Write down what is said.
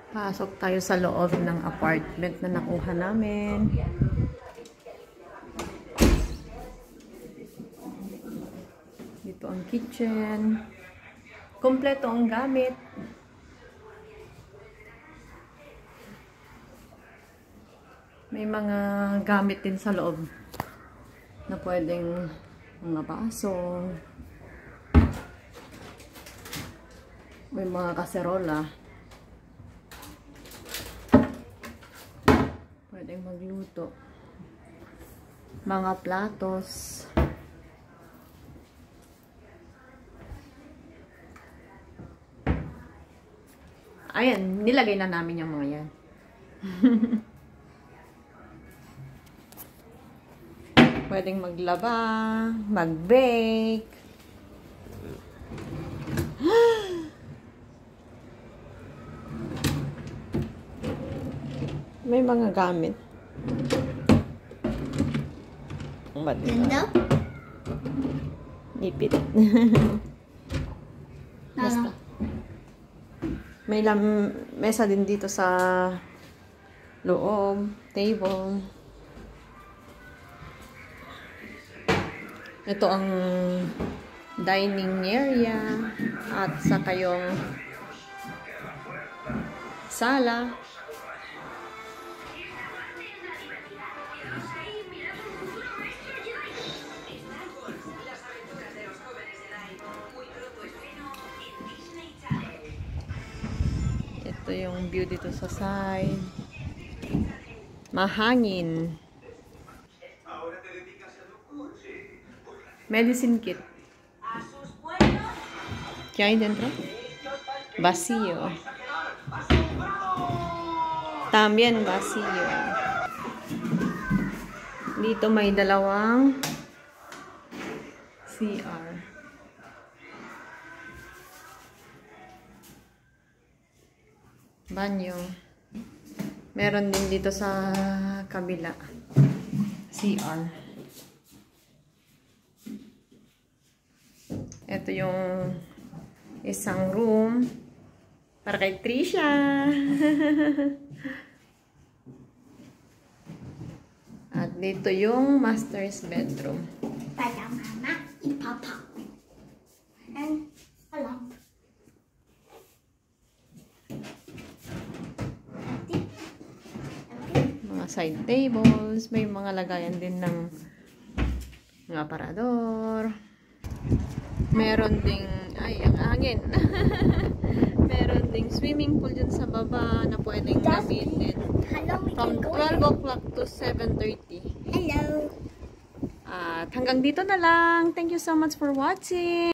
Pasok tayo sa loob ng apartment na nakuha namin. Dito ang kitchen. Kompleto ang gamit. May mga gamit din sa loob na pwedeng mga baso. May mga kaserola. Pwedeng magluto. Mga platos. Ayan, nilagay na namin yung mga yan. Pwedeng maglaba, mag-bake. May mga gamit. Ganda? Ipit. Basta. May mesa din dito sa loob, table. Ito ang dining area at saka yung sala. Ito yung view dito sa side. Mahangin. Medicine kit. ¿Qué hay dentro? Vacío. También vacío. Dito may dalawang CR. Banyo. Meron din dito sa kabila. CR. Ito yung isang room para kay Trisha. At dito yung master's bedroom. Para mama and papa. And a lamp. Mga side tables. May mga lagayan din ng mga aparador. Meron ding, ay, ang hangin. Meron ding swimming pool dun sa baba na pwedeng gamitin. From 12 o'clock to 7:30. Hello. At hanggang dito na lang. Thank you so much for watching.